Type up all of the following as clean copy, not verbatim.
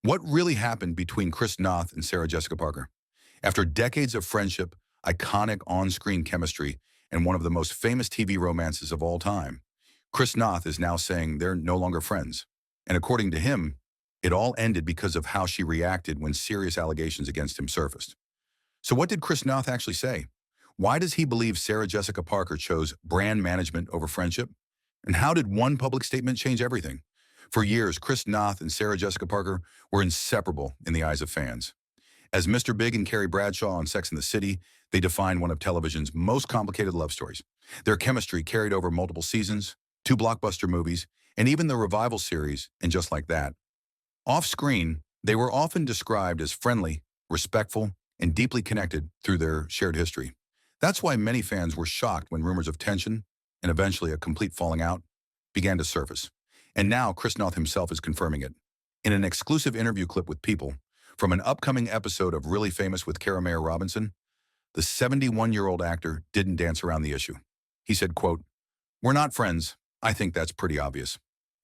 What really happened between Chris Noth and Sarah Jessica Parker? After decades of friendship, iconic on-screen chemistry, and one of the most famous TV romances of all time, Chris Noth is now saying they're no longer friends. And according to him, it all ended because of how she reacted when serious allegations against him surfaced. So what did Chris Noth actually say? Why does he believe Sarah Jessica Parker chose brand management over friendship? And how did one public statement change everything? For years, Chris Noth and Sarah Jessica Parker were inseparable in the eyes of fans. As Mr. Big and Carrie Bradshaw on Sex and the City, they defined one of television's most complicated love stories. Their chemistry carried over multiple seasons, two blockbuster movies, and even the revival series, And Just Like That. Off-screen, they were often described as friendly, respectful, and deeply connected through their shared history. That's why many fans were shocked when rumors of tension, and eventually a complete falling out, began to surface. And now Chris Noth himself is confirming it. In an exclusive interview clip with People, from an upcoming episode of Really Famous with Cara Mayer Robinson, the 71-year-old actor didn't dance around the issue. He said, quote, "We're not friends. I think that's pretty obvious."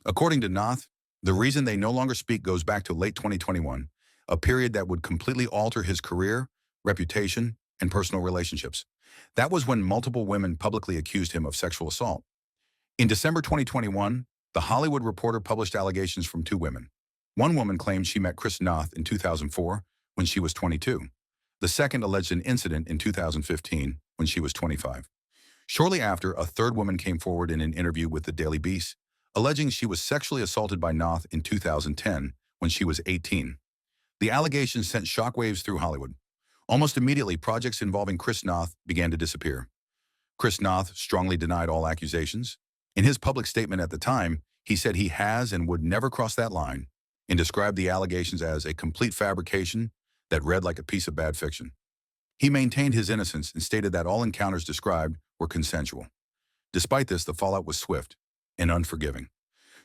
According to Noth, the reason they no longer speak goes back to late 2021, a period that would completely alter his career, reputation, and personal relationships. That was when multiple women publicly accused him of sexual assault. In December 2021, The Hollywood Reporter published allegations from two women. One woman claimed she met Chris Noth in 2004 when she was 22. The second alleged an incident in 2015 when she was 25. Shortly after, a third woman came forward in an interview with the Daily Beast, alleging she was sexually assaulted by Noth in 2010 when she was 18. The allegations sent shockwaves through Hollywood. Almost immediately, projects involving Chris Noth began to disappear. Chris Noth strongly denied all accusations. In his public statement at the time, he said he has and would never cross that line, and described the allegations as a complete fabrication that read like a piece of bad fiction. He maintained his innocence and stated that all encounters described were consensual. Despite this, the fallout was swift and unforgiving.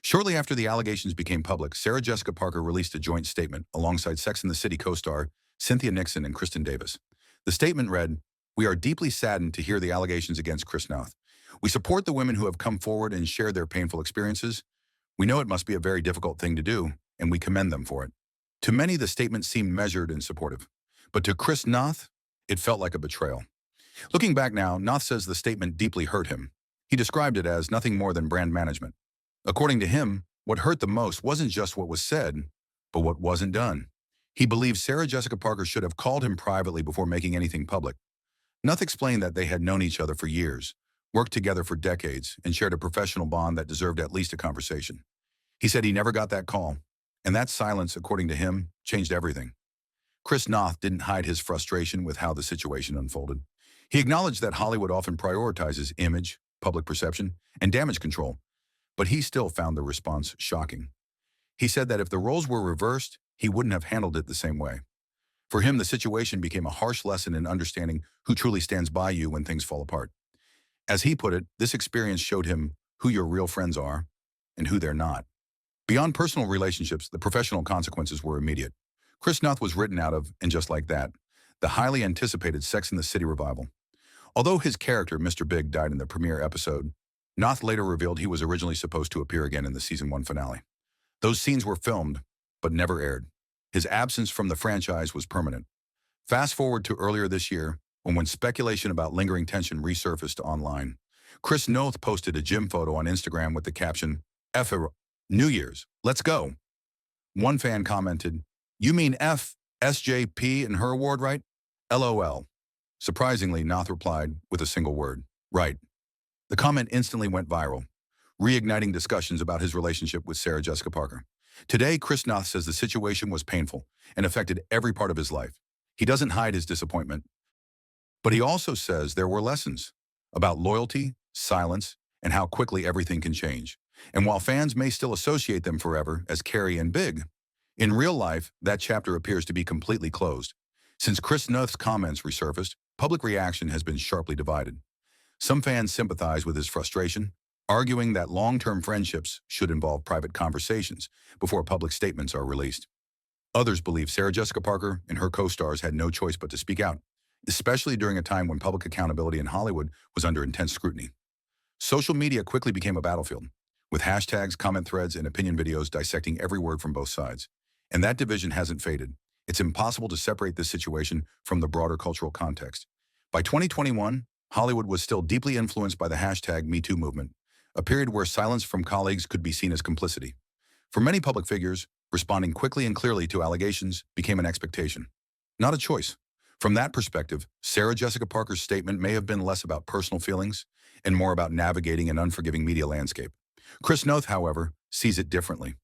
Shortly after the allegations became public, Sarah Jessica Parker released a joint statement alongside Sex and the City co-star Cynthia Nixon and Kristin Davis. The statement read, "We are deeply saddened to hear the allegations against Chris Noth. We support the women who have come forward and shared their painful experiences. We know it must be a very difficult thing to do, and we commend them for it." To many, the statement seemed measured and supportive. But to Chris Noth, it felt like a betrayal. Looking back now, Noth says the statement deeply hurt him. He described it as nothing more than brand management. According to him, what hurt the most wasn't just what was said, but what wasn't done. He believes Sarah Jessica Parker should have called him privately before making anything public. Noth explained that they had known each other for years, worked together for decades, and shared a professional bond that deserved at least a conversation. He said he never got that call, and that silence, according to him, changed everything. Chris Noth didn't hide his frustration with how the situation unfolded. He acknowledged that Hollywood often prioritizes image, public perception, and damage control, but he still found the response shocking. He said that if the roles were reversed, he wouldn't have handled it the same way. For him, the situation became a harsh lesson in understanding who truly stands by you when things fall apart. As he put it, this experience showed him who your real friends are and who they're not. Beyond personal relationships, the professional consequences were immediate. Chris Noth was written out of And Just Like That, the highly anticipated Sex and the City revival. Although his character, Mr. Big, died in the premiere episode, Noth later revealed he was originally supposed to appear again in the season 1 finale. Those scenes were filmed, but never aired. His absence from the franchise was permanent. Fast forward to earlier this year, when speculation about lingering tension resurfaced online. Chris Noth posted a gym photo on Instagram with the caption, "F New Year's, let's go." One fan commented, "You mean F SJP and her award, right? LOL. Surprisingly, Noth replied with a single word, "Right." The comment instantly went viral, reigniting discussions about his relationship with Sarah Jessica Parker. Today, Chris Noth says the situation was painful and affected every part of his life. He doesn't hide his disappointment, but he also says there were lessons about loyalty, silence, and how quickly everything can change. And while fans may still associate them forever as Carrie and Big, in real life, that chapter appears to be completely closed. Since Chris Noth's comments resurfaced, public reaction has been sharply divided. Some fans sympathize with his frustration, arguing that long-term friendships should involve private conversations before public statements are released. Others believe Sarah Jessica Parker and her co-stars had no choice but to speak out, especially during a time when public accountability in Hollywood was under intense scrutiny. Social media quickly became a battlefield, with hashtags, comment threads, and opinion videos dissecting every word from both sides. And that division hasn't faded. It's impossible to separate this situation from the broader cultural context. By 2021, Hollywood was still deeply influenced by the hashtag #MeToo movement, a period where silence from colleagues could be seen as complicity. For many public figures, responding quickly and clearly to allegations became an expectation, not a choice. From that perspective, Sarah Jessica Parker's statement may have been less about personal feelings and more about navigating an unforgiving media landscape. Chris Noth, however, sees it differently.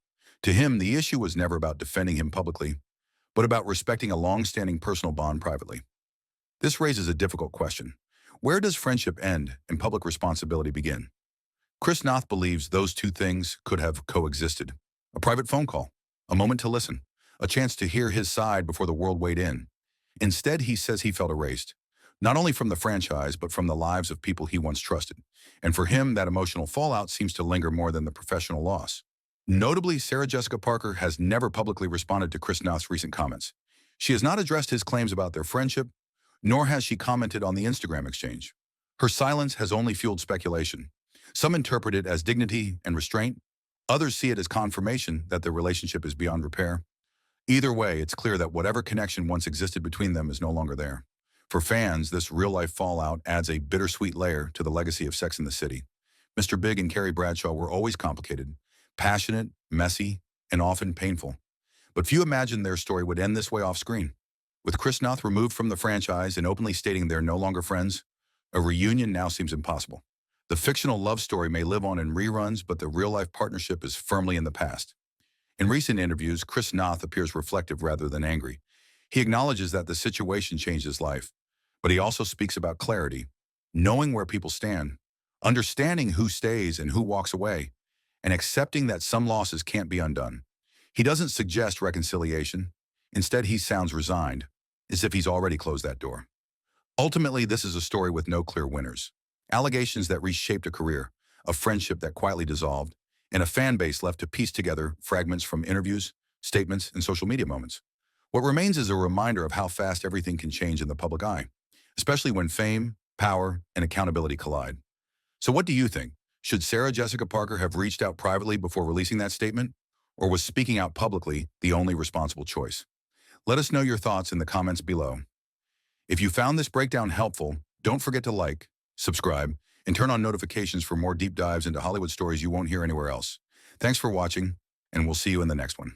To him, the issue was never about defending him publicly, but about respecting a long-standing personal bond privately. This raises a difficult question. Where does friendship end and public responsibility begin? Chris Noth believes those two things could have coexisted. A private phone call, a moment to listen, a chance to hear his side before the world weighed in. Instead, he says he felt erased, not only from the franchise, but from the lives of people he once trusted. And for him, that emotional fallout seems to linger more than the professional loss. Notably, Sarah Jessica Parker has never publicly responded to Chris Noth's recent comments. She has not addressed his claims about their friendship, nor has she commented on the Instagram exchange. Her silence has only fueled speculation. Some interpret it as dignity and restraint. Others see it as confirmation that their relationship is beyond repair. Either way, it's clear that whatever connection once existed between them is no longer there. For fans, this real-life fallout adds a bittersweet layer to the legacy of Sex and the City. Mr. Big and Carrie Bradshaw were always complicated, passionate, messy, and often painful. But few imagined their story would end this way off-screen. With Chris Noth removed from the franchise and openly stating they're no longer friends, a reunion now seems impossible. The fictional love story may live on in reruns, but the real-life partnership is firmly in the past. In recent interviews, Chris Noth appears reflective rather than angry. He acknowledges that the situation changed his life, but he also speaks about clarity, knowing where people stand, understanding who stays and who walks away, and accepting that some losses can't be undone. He doesn't suggest reconciliation. Instead, he sounds resigned, as if he's already closed that door. Ultimately, this is a story with no clear winners. Allegations that reshaped a career, a friendship that quietly dissolved, and a fan base left to piece together fragments from interviews, statements, and social media moments. What remains is a reminder of how fast everything can change in the public eye, especially when fame, power, and accountability collide. So what do you think? Should Sarah Jessica Parker have reached out privately before releasing that statement? Or was speaking out publicly the only responsible choice? Let us know your thoughts in the comments below. If you found this breakdown helpful, don't forget to like, subscribe, and turn on notifications for more deep dives into Hollywood stories you won't hear anywhere else. Thanks for watching, and we'll see you in the next one.